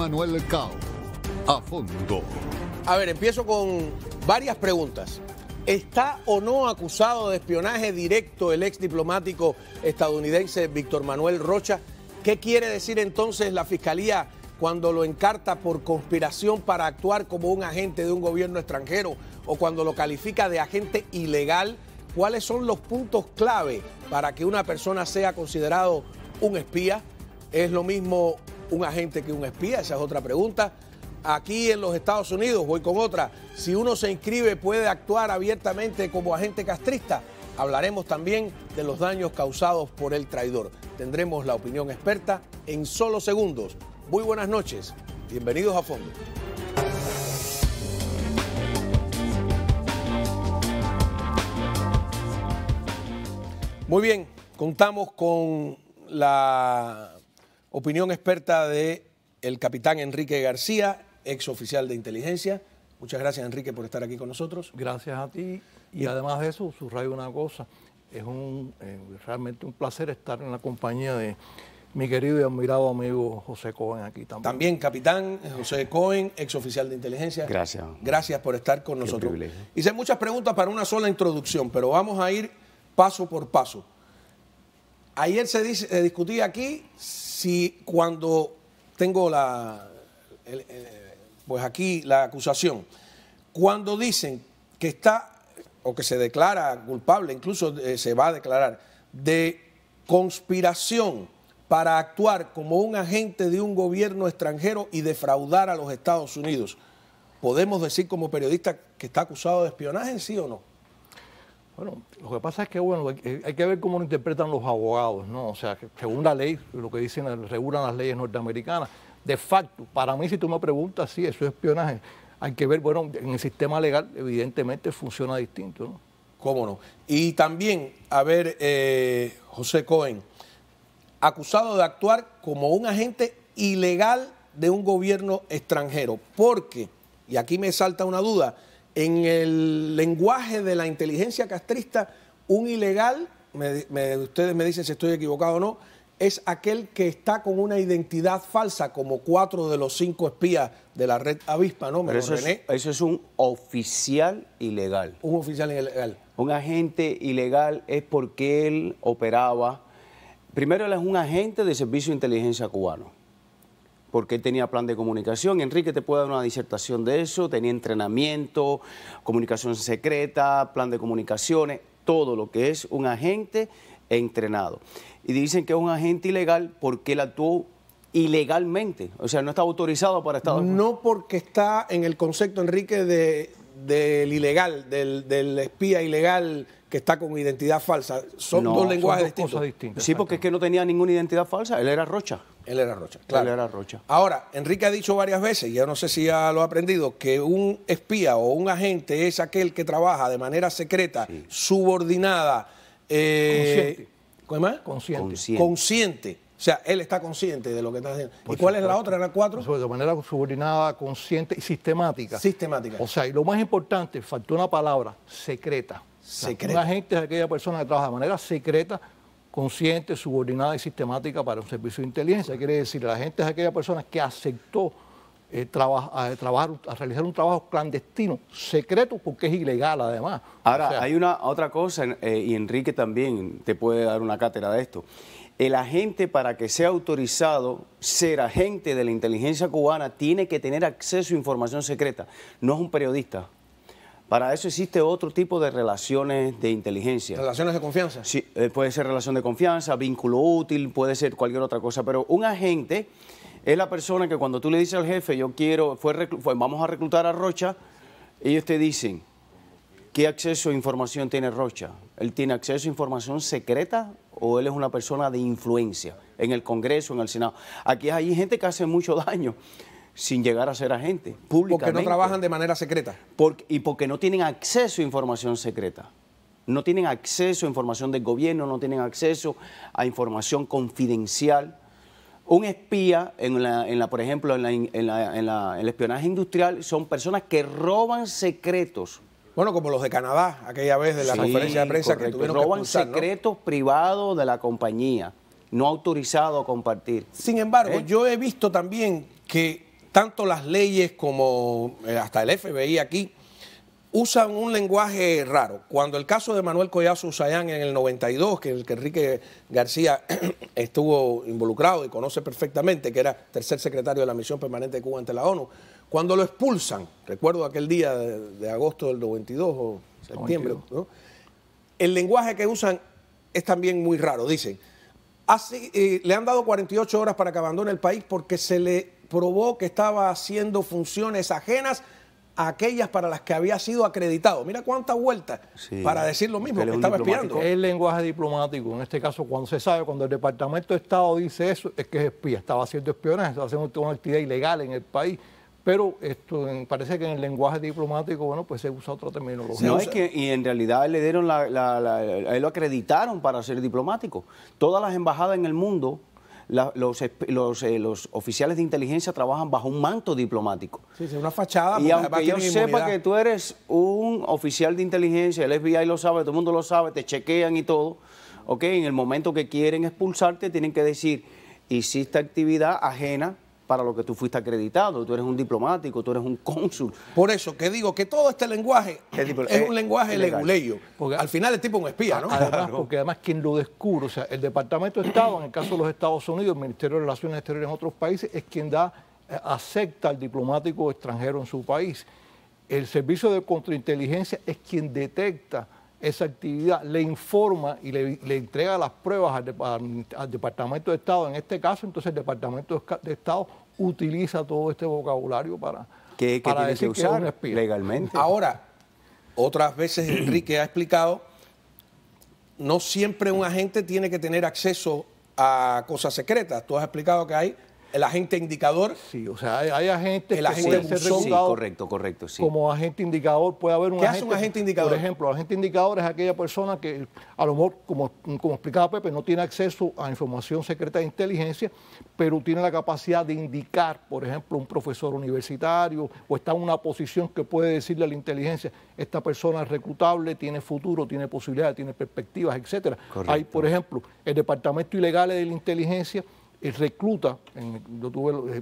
Manuel Cao. A fondo. A ver, empiezo con varias preguntas. ¿Está o no acusado de espionaje directo el ex diplomático estadounidense Víctor Manuel Rocha? ¿Qué quiere decir entonces la Fiscalía cuando lo encarta por conspiración para actuar como un agente de un gobierno extranjero o cuando lo califica de agente ilegal? ¿Cuáles son los puntos clave para que una persona sea considerado un espía? ¿Es lo mismo un agente que un espía? Esa es otra pregunta. Aquí en los Estados Unidos, voy con otra, si uno se inscribe puede actuar abiertamente como agente castrista. Hablaremos también de los daños causados por el traidor. Tendremos la opinión experta en solo segundos. Muy buenas noches, bienvenidos a Fondo. Muy bien, contamos con la opinión experta del capitán Enrique García, ex oficial de inteligencia. Muchas gracias, Enrique, por estar aquí con nosotros. Gracias a ti. Y además de eso, subrayo una cosa. Es realmente un placer estar en la compañía de mi querido y admirado amigo José Cohen aquí también. También, capitán José Cohen, ex oficial de inteligencia. Gracias. Gracias por estar con nosotros. Privilegio. Hice muchas preguntas para una sola introducción, pero vamos a ir paso por paso. Ayer se discutía aquí si cuando tengo pues aquí la acusación, cuando dicen que está o que se declara culpable, incluso se va a declarar, de conspiración para actuar como un agente de un gobierno extranjero y defraudar a los Estados Unidos, ¿podemos decir como periodista que está acusado de espionaje, sí o no? Bueno, lo que pasa es que bueno, hay que ver cómo lo interpretan los abogados, ¿no? O sea, que según la ley, lo que dicen, regulan las leyes norteamericanas, de facto, para mí, si tú me preguntas, sí, eso es espionaje. Hay que ver, bueno, en el sistema legal, evidentemente, funciona distinto, ¿no? ¿Cómo no? Y también, a ver, José Cohen, acusado de actuar como un agente ilegal de un gobierno extranjero, porque, y aquí me salta una duda, en el lenguaje de la inteligencia castrista, un ilegal, ustedes me dicen si estoy equivocado o no, es aquel que está con una identidad falsa, como 4 de los 5 espías de la red Avispa, ¿no? Pero eso es un oficial ilegal. Un oficial ilegal. Un agente ilegal es porque él operaba. Primero, él es un agente de servicio de inteligencia cubano, porque él tenía plan de comunicación. Enrique te puede dar una disertación de eso. Tenía entrenamiento, comunicación secreta, plan de comunicaciones, todo lo que es un agente entrenado. Y dicen que es un agente ilegal porque él actuó ilegalmente, o sea, no está autorizado para Estados Unidos. No porque está en el concepto, Enrique, del ilegal, del espía ilegal que está con identidad falsa. Son dos lenguajes distintos. Sí, porque es que no tenía ninguna identidad falsa, él era Rocha. Él era Rocha, claro. Él era Rocha. Ahora, Enrique ha dicho varias veces, y yo no sé si ya lo ha aprendido, que un espía o un agente es aquel que trabaja de manera secreta, sí, subordinada, consciente. ¿Cómo es? Consciente. O sea, él está consciente de lo que está haciendo. ¿Y cuál es la otra? ¿Era 4? De manera subordinada, consciente y sistemática. Sistemática. O sea, y lo más importante, faltó una palabra, secreta. Secreta. Un agente es aquella persona que trabaja de manera secreta, consciente, subordinada y sistemática para un servicio de inteligencia. Quiere decir, la agente es aquella persona que aceptó realizar un trabajo clandestino, secreto, porque es ilegal además. Ahora, o sea, hay otra cosa, y Enrique también te puede dar una cátedra de esto. El agente, para que sea autorizado ser agente de la inteligencia cubana, tiene que tener acceso a información secreta. No es un periodista. Para eso existe otro tipo de relaciones de inteligencia. ¿Relaciones de confianza? Sí, puede ser relación de confianza, vínculo útil, puede ser cualquier otra cosa. Pero un agente es la persona que cuando tú le dices al jefe, vamos a reclutar a Rocha, ellos te dicen, ¿qué acceso a información tiene Rocha? ¿Él tiene acceso a información secreta o él es una persona de influencia en el Congreso, en el Senado? Aquí hay gente que hace mucho daño sin llegar a ser agente, públicamente. Porque no trabajan de manera secreta. Porque no tienen acceso a información secreta. No tienen acceso a información del gobierno, no tienen acceso a información confidencial. Un espía, por ejemplo, en el espionaje industrial, son personas que roban secretos. Bueno, como los de Canadá, aquella vez de la conferencia de prensa, correcto, que tuvieron que roban expulsar, secretos, ¿no?, privados de la compañía, no autorizados a compartir. Sin embargo, yo he visto también que tanto las leyes como hasta el FBI aquí usan un lenguaje raro. Cuando el caso de Manuel Collazo Usayán en el 92, que el que Enrique García estuvo involucrado y conoce perfectamente, que era tercer secretario de la Misión Permanente de Cuba ante la ONU, cuando lo expulsan, recuerdo aquel día de agosto del 92 o septiembre, ¿no? El lenguaje que usan es también muy raro. Dicen, le han dado 48 horas para que abandone el país porque se le probó que estaba haciendo funciones ajenas a aquellas para las que había sido acreditado. Mira cuántas vueltas para decir lo mismo, que estaba espiando. El lenguaje diplomático, en este caso, cuando se sabe, cuando el Departamento de Estado dice eso, es que es espía. Estaba haciendo espionaje, estaba haciendo una actividad ilegal en el país. Pero esto parece que en el lenguaje diplomático, bueno, pues se usa otra terminología. No, es que, y en realidad le dieron a él lo acreditaron para ser diplomático. Todas las embajadas en el mundo, los oficiales de inteligencia trabajan bajo un manto diplomático. Sí, es una fachada. Y aunque yo sepa que tú eres un oficial de inteligencia, el FBI lo sabe, todo el mundo lo sabe, te chequean y todo, ¿ok? En el momento que quieren expulsarte, tienen que decir, hiciste actividad ajena para lo que tú fuiste acreditado, tú eres un diplomático, tú eres un cónsul. Por eso que digo que todo este lenguaje es un lenguaje leguleyo. Porque al final el tipo es un espía, ¿no? Además, porque además quien lo descubre, o sea, el Departamento de Estado, en el caso de los Estados Unidos, el Ministerio de Relaciones Exteriores en otros países, es quien acepta al diplomático extranjero en su país. El Servicio de Contrainteligencia es quien detecta esa actividad, le informa y le entrega las pruebas al Departamento de Estado. En este caso, entonces, el Departamento de Estado utiliza todo este vocabulario para decir que es un espía. Legalmente. Ahora, otras veces Enrique ha explicado, no siempre un agente tiene que tener acceso a cosas secretas. Tú has explicado que hay el agente indicador. Sí, o sea, hay agentes el que agente pueden ser reclutados. Sí, correcto, sí. Como agente indicador puede haber un ¿Qué agente. hace un agente indicador? Por ejemplo, el agente indicador es aquella persona que a lo mejor, como explicaba Pepe, no tiene acceso a información secreta de inteligencia, pero tiene la capacidad de indicar, por ejemplo, un profesor universitario o está en una posición que puede decirle a la inteligencia, esta persona es reclutable, tiene futuro, tiene posibilidades, tiene perspectivas, etcétera. Hay, por ejemplo, el Departamento Ilegal de la Inteligencia recluta,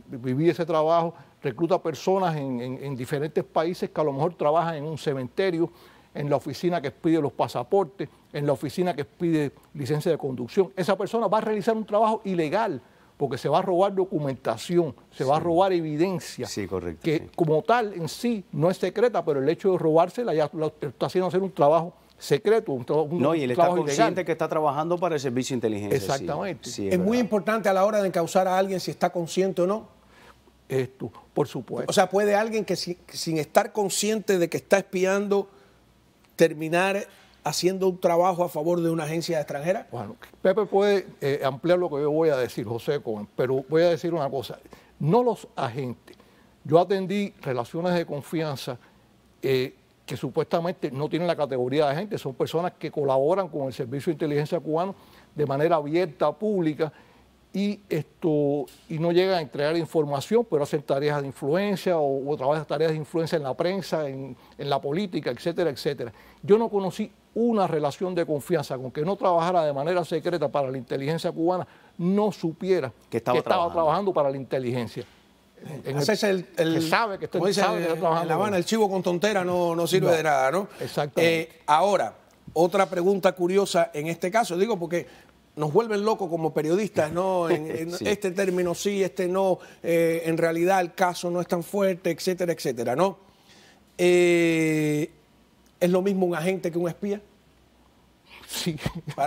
viví ese trabajo, recluta personas en diferentes países que a lo mejor trabajan en un cementerio, en la oficina que expide los pasaportes, en la oficina que expide licencia de conducción. Esa persona va a realizar un trabajo ilegal porque se va a robar documentación, se va a robar evidencia, que como tal en sí no es secreta, pero el hecho de robársela ya lo está haciendo hacer un trabajo secreto, no, y él está consciente ilegal. Que está trabajando para el servicio de inteligencia. Exactamente. Sí, es muy importante a la hora de encausar a alguien si está consciente o no. Esto, por supuesto. O sea, ¿puede alguien que sin estar consciente de que está espiando terminar haciendo un trabajo a favor de una agencia extranjera? Bueno, Pepe puede ampliar lo que yo voy a decir, José Cohen, pero voy a decir una cosa. No los agentes. Yo atendí relaciones de confianza que supuestamente no tienen la categoría de agentes, son personas que colaboran con el Servicio de Inteligencia cubano de manera abierta, pública, y no llegan a entregar información, pero hacen tareas de influencia o trabajan tareas de influencia en la prensa, en la política, etcétera, etcétera. Yo no conocí una relación de confianza con que no trabajara de manera secreta para la inteligencia cubana, no supiera que estaba trabajando para la inteligencia. Ese es el que sabe que está trabajando. En La Habana, el chivo con tontera no sirve de nada, ¿no? Exactamente. Ahora, otra pregunta curiosa en este caso, digo porque nos vuelven locos como periodistas, ¿no? Sí. Este término sí, este no, en realidad el caso no es tan fuerte, etcétera, etcétera, ¿no? ¿Es lo mismo un agente que un espía? Sí.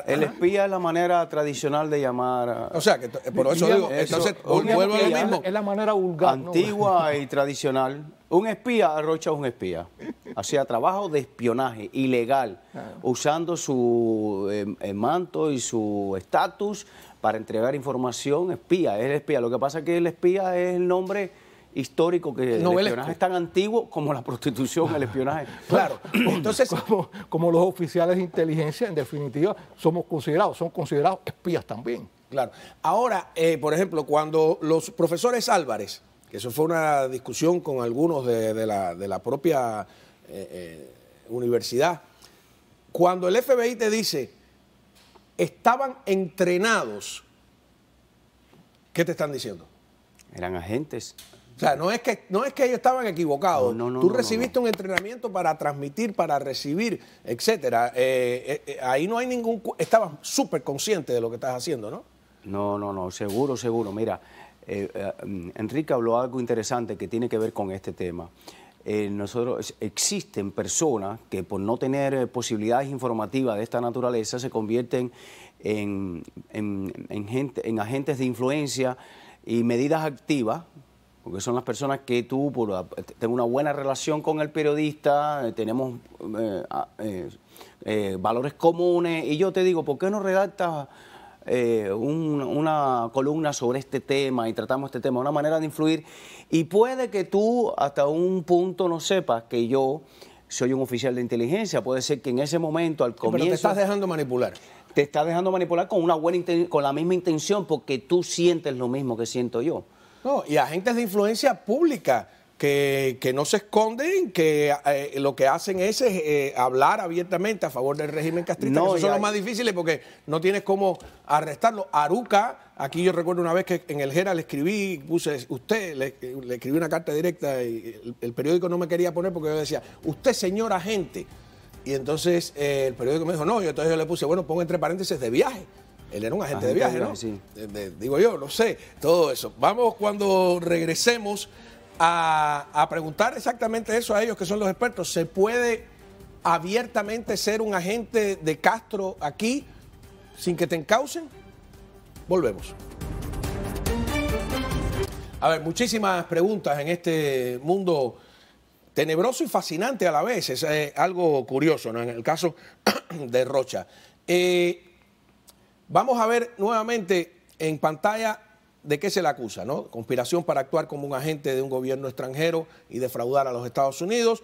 El espía es la manera tradicional de llamar. O sea, que por eso digo, entonces vuelvo a lo mismo. Es la manera vulgar. Antigua y tradicional. Un espía, Rocha es un espía. Hacía trabajo de espionaje ilegal, usando su manto y su estatus para entregar información. Espía, es el espía. Lo que pasa es que el espía es el nombre histórico, que el espionaje es tan antiguo como la prostitución, el espionaje. Claro, entonces como los oficiales de inteligencia, en definitiva, son considerados espías también. Claro. Ahora, por ejemplo, cuando los profesores Álvarez, que eso fue una discusión con algunos de la propia universidad, cuando el FBI te dice, estaban entrenados, ¿qué te están diciendo? Eran agentes O sea, no es que ellos estaban equivocados. No, Tú recibiste un entrenamiento para transmitir, para recibir, etcétera. Ahí no hay ningún... Estabas súper consciente de lo que estás haciendo, ¿no? No, seguro. Mira, Enrique habló algo interesante que tiene que ver con este tema. Existen personas que por no tener posibilidades informativas de esta naturaleza se convierten en agentes de influencia y medidas activas, porque son las personas que tú, por tener una buena relación con el periodista, tenemos valores comunes, y yo te digo, ¿por qué no redactas una columna sobre este tema y tratamos este tema? Una manera de influir, y puede que tú hasta un punto no sepas que yo soy un oficial de inteligencia, puede ser que en ese momento, al comienzo... Pero te estás dejando manipular. Te estás dejando manipular con una buena con la misma intención, porque tú sientes lo mismo que siento yo. No, y agentes de influencia pública que no se esconden, que lo que hacen es hablar abiertamente a favor del régimen castrista, que esos son los más difíciles porque no tienes cómo arrestarlo. Aruca, aquí yo recuerdo una vez que en el Herald le escribí, le escribí una carta directa y el periódico no me quería poner porque yo decía, usted señor agente. Y entonces el periódico me dijo, no, y entonces yo le puse, bueno, pongo entre paréntesis de viaje. Él era un agente de viaje, ¿no? Sí. Digo yo, no sé, todo eso. Vamos cuando regresemos a preguntar exactamente eso a ellos, que son los expertos. ¿Se puede abiertamente ser un agente de Castro aquí sin que te encaucen? Volvemos. A ver, muchísimas preguntas en este mundo tenebroso y fascinante a la vez. Es algo curioso, ¿no? En el caso de Rocha. Vamos a ver nuevamente en pantalla de qué se le acusa, ¿no? Conspiración para actuar como un agente de un gobierno extranjero y defraudar a los Estados Unidos.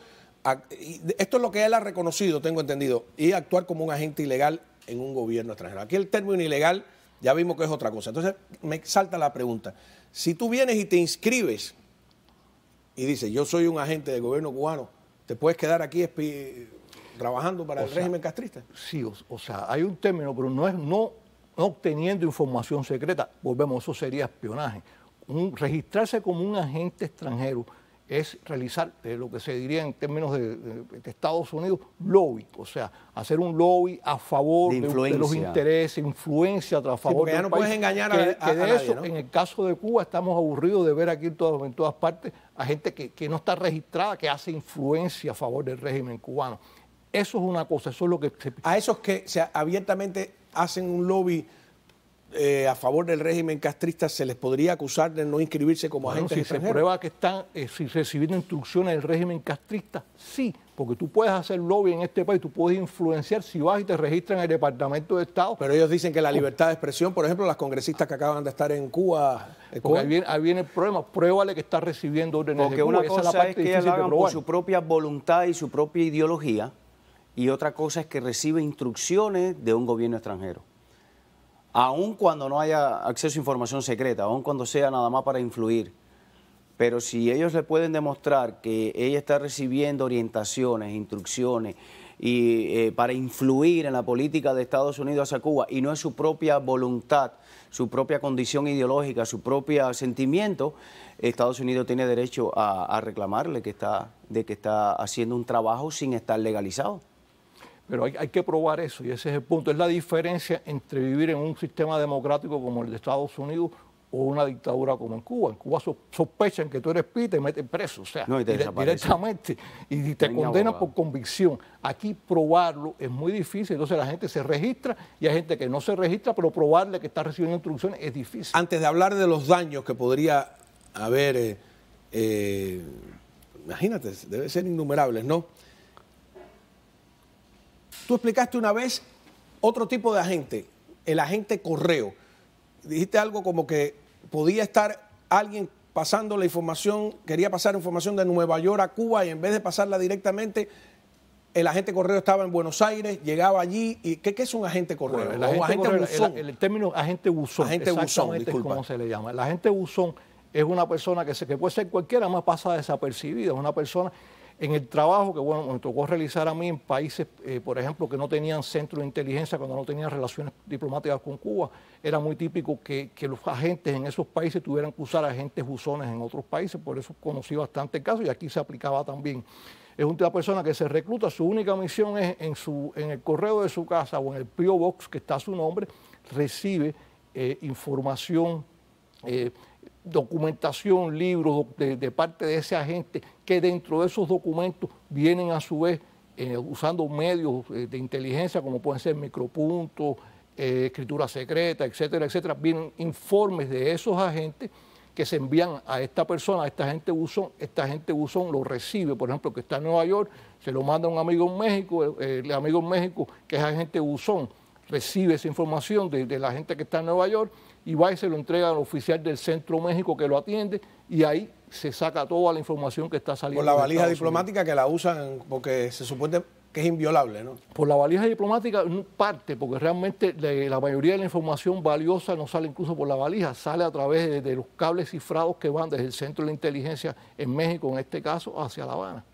Esto es lo que él ha reconocido, tengo entendido, y actuar como un agente ilegal en un gobierno extranjero. Aquí el término ilegal ya vimos que es otra cosa. Entonces me salta la pregunta. Si tú vienes y te inscribes y dices, yo soy un agente del gobierno cubano, ¿te puedes quedar aquí trabajando para el régimen castrista? Sí, o sea, hay un término, pero no es no obteniendo información secreta. Volvemos, eso sería espionaje. Registrarse como un agente extranjero es realizar lo que se diría en términos de Estados Unidos, lobby, o sea, hacer un lobby a favor de los intereses, influencia a favor porque ya no puedes engañar a nadie, eso, ¿no? En el caso de Cuba estamos aburridos de ver aquí en todas partes a gente que no está registrada, que hace influencia a favor del régimen cubano. Eso es una cosa, eso es lo que... A esos que abiertamente hacen un lobby a favor del régimen castrista, ¿se les podría acusar de no inscribirse como agentes extranjeros? Si se prueba que están recibiendo instrucciones del régimen castrista, sí, porque tú puedes hacer lobby en este país, tú puedes influenciar si vas y te registras en el Departamento de Estado. Pero ellos dicen que la libertad de expresión, por ejemplo, las congresistas que acaban de estar en Cuba... Porque ahí viene el problema, pruébale que está recibiendo órdenes de Cuba. Porque una cosa es que ellos hagan por su propia voluntad y su propia ideología, y otra cosa es que recibe instrucciones de un gobierno extranjero. Aun cuando no haya acceso a información secreta, aun cuando sea nada más para influir. Pero si ellos le pueden demostrar que ella está recibiendo orientaciones, instrucciones y para influir en la política de Estados Unidos hacia Cuba, y no es su propia voluntad, su propia condición ideológica, su propio sentimiento, Estados Unidos tiene derecho a reclamarle que está haciendo un trabajo sin estar legalizado. Pero hay que probar eso, y ese es el punto. Es la diferencia entre vivir en un sistema democrático como el de Estados Unidos o una dictadura como en Cuba. En Cuba sospechan que tú eres espía y te meten preso, o sea, directamente, y te condenan por convicción. Aquí probarlo es muy difícil, entonces la gente se registra y hay gente que no se registra, pero probarle que está recibiendo instrucciones es difícil. Antes de hablar de los daños que podría haber, imagínate, debe ser innumerables, ¿no? Tú explicaste una vez otro tipo de agente, el agente correo. Dijiste algo como que podía estar alguien pasando la información, quería pasar información de Nueva York a Cuba y en vez de pasarla directamente, el agente correo estaba en Buenos Aires, llegaba allí. Y ¿qué es un agente correo? Bueno, el agente buzón. El término agente buzón. Agente buzón, disculpa. Es como se le llama. El agente buzón es una persona que puede ser cualquiera, más pasa desapercibida. Es una persona En el trabajo que, bueno, me tocó realizar a mí en países, por ejemplo, que no tenían centro de inteligencia, cuando no tenían relaciones diplomáticas con Cuba, era muy típico que los agentes en esos países tuvieran que usar agentes buzones en otros países, por eso conocí bastante casos y aquí se aplicaba también. Es una persona que se recluta, su única misión es en el correo de su casa o en el P.O. Box que está su nombre, recibe información, documentación, libros de parte de ese agente, que dentro de esos documentos vienen a su vez usando medios de inteligencia como pueden ser micropuntos, escritura secreta, etcétera, etcétera. Vienen informes de esos agentes que se envían a esta persona, a esta agente buzón lo recibe, por ejemplo, que está en Nueva York, se lo manda a un amigo en México, el amigo en México, que es agente buzón, recibe esa información de la gente que está en Nueva York y va y se lo entrega al oficial del Centro México que lo atiende y ahí se saca toda la información que está saliendo. Por la valija diplomática que la usan porque se supone que es inviolable, ¿no? Por la valija diplomática, parte, porque realmente la mayoría de la información valiosa no sale incluso por la valija, sale a través de los cables cifrados que van desde el Centro de la Inteligencia en México, en este caso, hacia La Habana.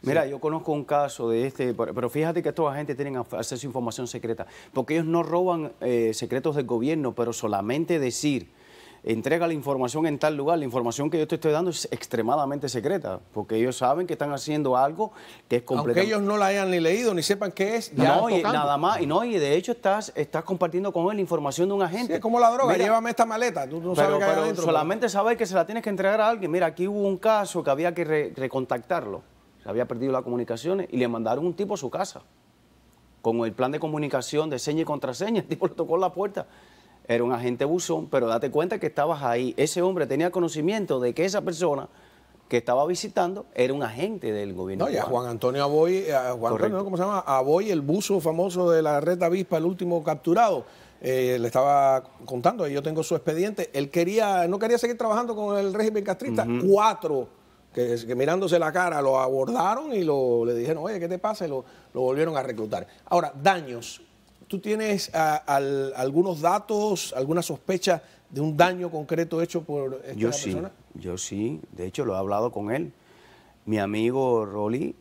Mira, yo conozco un caso de pero fíjate que estos agentes tienen acceso a información secreta, porque ellos no roban secretos del gobierno, pero solamente decir, entrega la información en tal lugar, la información que yo te estoy dando es extremadamente secreta, porque ellos saben que están haciendo algo que es completamente... Aunque ellos no la hayan ni leído, ni sepan qué es, ya no, y nada más, y de hecho estás compartiendo con él la información de un agente. Sí, es como la droga, mira, llévame esta maleta, tú no sabes qué hay adentro. Solamente saber que se la tienes que entregar a alguien. Mira, aquí hubo un caso que había que recontactarlo. Se había perdido las comunicaciones y le mandaron un tipo a su casa con el plan de comunicación de seña y contraseña. El tipo le tocó la puerta. Era un agente buzón, pero date cuenta que estabas ahí. Ese hombre tenía conocimiento de que esa persona que estaba visitando era un agente del gobierno. No, y a Juan Antonio Aboy, ¿cómo se llama? Aboy, el buzo famoso de la red Avispa, el último capturado. Le estaba contando, yo tengo su expediente. Él no quería seguir trabajando con el régimen castrista. 4 que mirándose la cara lo abordaron y le dijeron, oye, ¿qué te pasa? Y lo volvieron a reclutar. Ahora, daños. ¿Tú tienes algunos datos, alguna sospecha de un daño concreto hecho por esta persona? Yo sí. De hecho, lo he hablado con él. Mi amigo Rolly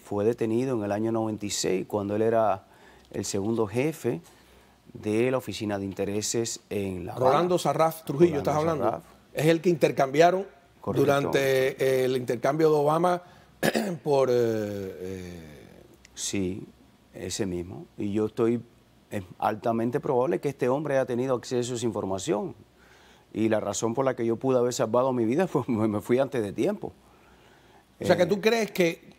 fue detenido en el año 96, cuando él era el segundo jefe de la Oficina de Intereses en La Habana. Rolando Sarraf Trujillo, ¿estás hablando? Sarraf. Es el que intercambiaron durante el intercambio de Obama por... Sí, ese mismo. Y yo es altamente probable que este hombre haya tenido acceso a esa información. Y la razón por la que yo pude haber salvado mi vida fue me fui antes de tiempo. O sea, que tú crees que,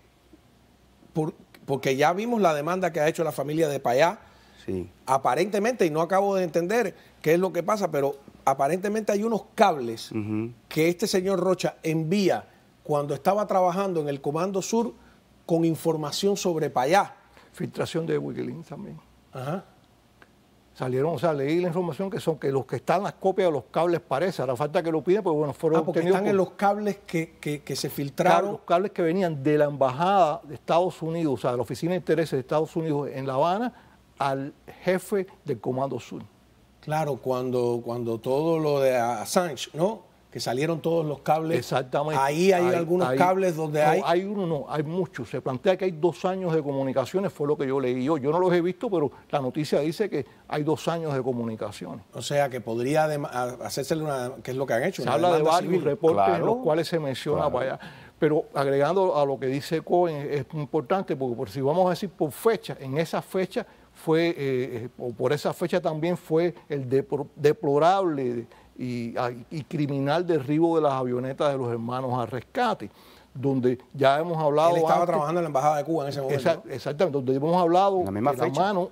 porque ya vimos la demanda que ha hecho la familia de Payá, sí, aparentemente, y no acabo de entender qué es lo que pasa, pero aparentemente hay unos cables que este señor Rocha envía cuando estaba trabajando en el Comando Sur con información sobre Payá. Filtración de Wikileaks también. Ajá. Salieron, o sea, leí la información que son que los que están las copias de los cables parece, ahora falta que lo piden, pues bueno, fueron porque están en los cables que se filtraron. Los cables que venían de la embajada de Estados Unidos, o sea, de la Oficina de Intereses de Estados Unidos en La Habana, al jefe del Comando Sur. Claro, cuando todo lo de Assange, ¿no? Que salieron todos los cables. Exactamente. Ahí hay algunos cables donde hay... Hay uno, no, hay muchos. Se plantea que hay 2 años de comunicaciones, fue lo que yo leí. Yo no los he visto, pero la noticia dice que hay 2 años de comunicaciones. O sea, que podría hacérsele que es lo que han hecho. Se habla de varios reportes en los cuales se menciona para allá. Pero agregando a lo que dice Cohen, es importante, porque si vamos a decir por fecha, en esa fecha o por esa fecha también fue el deplorable y criminal derribo de las avionetas de los hermanos al rescate, donde ya hemos hablado... Él estaba trabajando en la Embajada de Cuba en ese momento. Exactamente, donde hemos hablado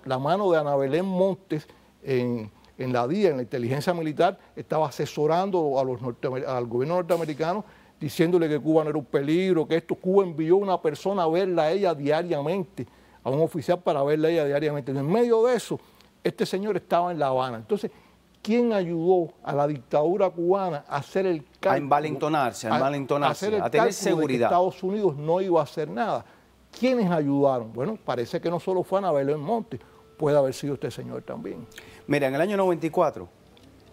la mano de Ana Belén Montes en la DIA, en la inteligencia militar, estaba asesorando al gobierno norteamericano, diciéndole que Cuba no era un peligro, que Cuba envió una persona a verla a ella diariamente, a un oficial para verla a ella diariamente. En medio de eso, este señor estaba en La Habana. Entonces, ¿quién ayudó a la dictadura cubana a hacer el cálculo? A envalentonarse, a tener seguridad. De que Estados Unidos no iba a hacer nada. ¿Quiénes ayudaron? Bueno, parece que no solo fue Ana Belén Montes, puede haber sido este señor también. Mira, en el año 94,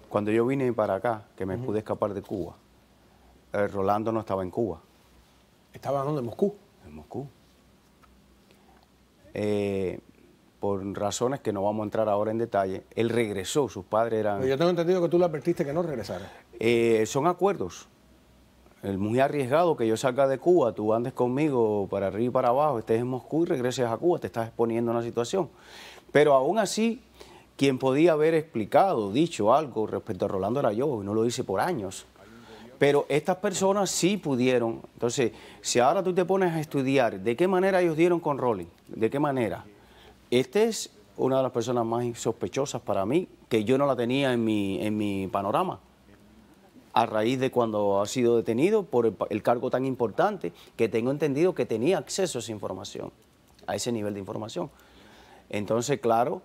cuando yo vine para acá, que me pude escapar de Cuba, Rolando no estaba en Cuba. ¿Estaba dónde? ¿En Moscú? En Moscú. Por razones que no vamos a entrar ahora en detalle, él regresó, sus padres eran... Pero yo tengo entendido que tú le advertiste que no regresara. Son acuerdos. Es muy arriesgado que yo salga de Cuba, tú andes conmigo para arriba y para abajo, estés en Moscú y regreses a Cuba, te estás exponiendo a una situación. Pero aún así, quien podía haber explicado, dicho algo respecto a Rolando era yo, y no lo hice por años. Pero estas personas sí pudieron. Entonces, si ahora tú te pones a estudiar de qué manera ellos dieron con Rolly, de qué manera, este es una de las personas más sospechosas para mí, que yo no la tenía en mi panorama, a raíz de cuando ha sido detenido por el cargo tan importante, que tengo entendido que tenía acceso a esa información, a ese nivel de información. Entonces, claro,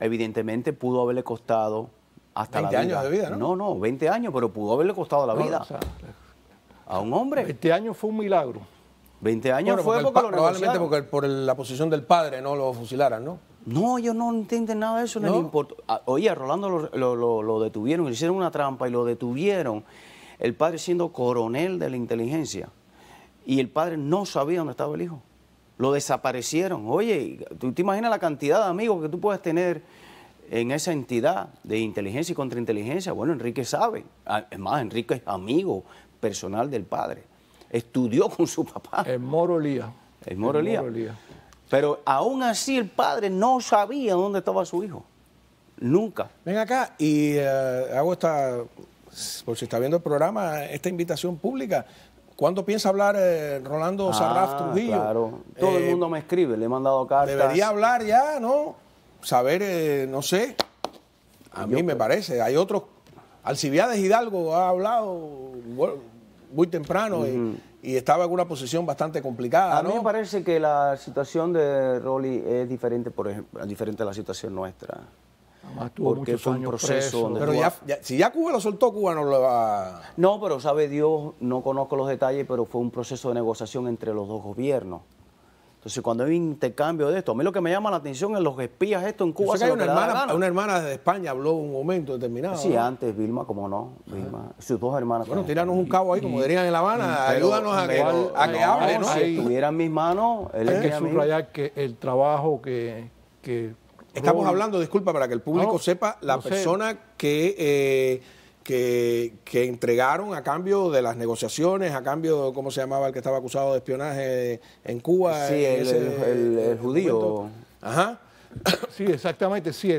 evidentemente pudo haberle costado hasta la vida. 20 años de vida, ¿no? No, 20 años, pero pudo haberle costado la vida. O sea, A un hombre. 20 años fue un milagro. 20 años Bueno, fue porque lo probablemente negociaron. por la posición del padre no lo fusilaran, ¿no? No, ellos no entienden nada de eso, no les importa. Oye, a Rolando lo detuvieron, le hicieron una trampa y lo detuvieron. El padre siendo coronel de la inteligencia. Y el padre no sabía dónde estaba el hijo. Lo desaparecieron. Oye, ¿tú te imaginas la cantidad de amigos que tú puedes tener en esa entidad de inteligencia y contrainteligencia? Bueno, Enrique sabe. Es más, Enrique es amigo personal del padre. Estudió con su papá. El Moro Elías. El Moro Elías. Pero aún así el padre no sabía dónde estaba su hijo. Nunca. Ven acá y hago esta, por si está viendo el programa, esta invitación pública. ¿Cuándo piensa hablar Rolando Sarraf Trujillo? Claro, todo el mundo me escribe, le he mandado cartas. Debería hablar ya, ¿no? Saber, no sé, a mí me parece. Hay otros, Alcibiades Hidalgo ha hablado muy temprano y estaba en una posición bastante complicada, A mí ¿no? me parece que la situación de Rolly es diferente, por ejemplo, diferente a la situación nuestra. Además, tuvo Porque muchos fue un años proceso preso. donde Pero si ya Cuba lo soltó, Cuba no lo va... No, pero sabe Dios, no conozco los detalles, pero fue un proceso de negociación entre los dos gobiernos. Entonces, cuando hay intercambio de esto, a mí lo que me llama la atención es los espías esto en Cuba. Yo sé que hay una hermana de España habló en un momento determinado. Sí, ¿no? antes, Vilma, como no, Vilma, sus dos hermanas. Bueno, también. tíranos un cabo ahí, como dirían en La Habana, Pero- ayúdanos a que hable, ¿no? Si estuviera en mis manos, él Hay es que mi amigo. subrayar que el trabajo que Estamos Rolly- hablando, disculpa, para que el público No, sepa, la lo sé. persona que entregaron a cambio de las negociaciones, a cambio de, ¿cómo se llamaba el que estaba acusado de espionaje en Cuba? Sí, en el judío. momento? Ajá. Sí, exactamente, sí.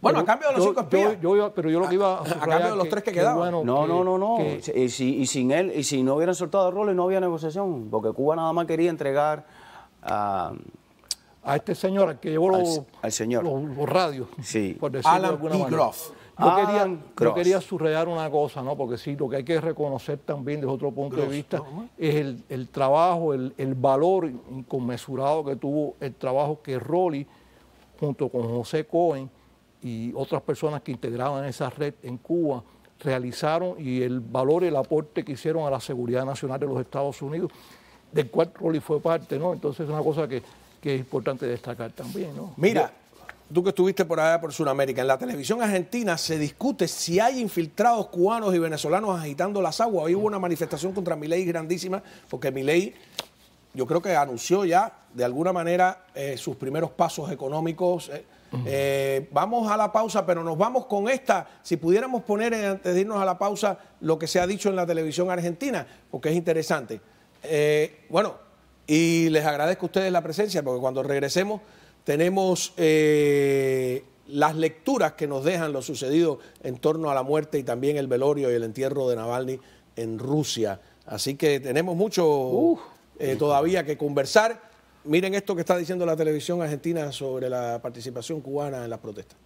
Bueno, a cambio de los 5 espías. Pero yo lo que iba a A cambio de los 3 que quedaban. No. que- Y sin él, y si no hubieran soltado a Rolly, no había negociación, porque Cuba nada más quería entregar a este señor al que llevó al señor. los radios, Sí. por decirlo de Alan alguna P. manera. Groff. Alan Yo Cross. quería subrayar una cosa, ¿no? Porque sí, lo que hay que reconocer también desde otro punto de vista es el trabajo, el valor inconmensurado que tuvo el trabajo que Rolly, junto con José Cohen y otras personas que integraban esa red en Cuba, realizaron, y el valor y el aporte que hicieron a la seguridad nacional de los Estados Unidos, del cual Rolly fue parte, ¿no? Entonces es una cosa que es importante destacar también, ¿no? Mira, tú que estuviste por allá por Sudamérica, en la televisión argentina se discute si hay infiltrados cubanos y venezolanos agitando las aguas. Hoy hubo una manifestación contra Milei grandísima, porque Milei, yo creo que anunció ya de alguna manera sus primeros pasos económicos. Vamos a la pausa, pero nos vamos con esta. Si pudiéramos poner antes de irnos a la pausa lo que se ha dicho en la televisión argentina, porque es interesante. Bueno, y les agradezco a ustedes la presencia, porque cuando regresemos tenemos las lecturas que nos dejan lo sucedido en torno a la muerte y también el velorio y el entierro de Navalny en Rusia. Así que tenemos mucho todavía que conversar. Miren esto que está diciendo la televisión argentina sobre la participación cubana en las protestas.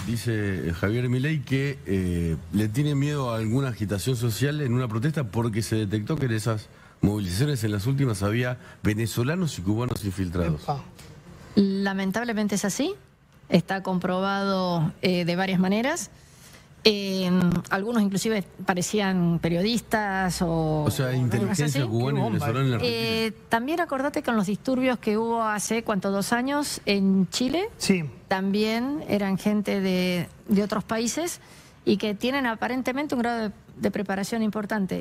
Dice Javier Milei que le tiene miedo a alguna agitación social en una protesta porque se detectó que en esas movilizaciones en las últimas había venezolanos y cubanos infiltrados. Lamentablemente es así, está comprobado de varias maneras. Algunos inclusive parecían periodistas O sea, inteligencia cubana y venezolana en la Argentina. También acordate con los disturbios que hubo hace, ¿cuánto? 2 años en Chile. Sí. También eran gente de otros países y que tienen aparentemente un grado de preparación importante.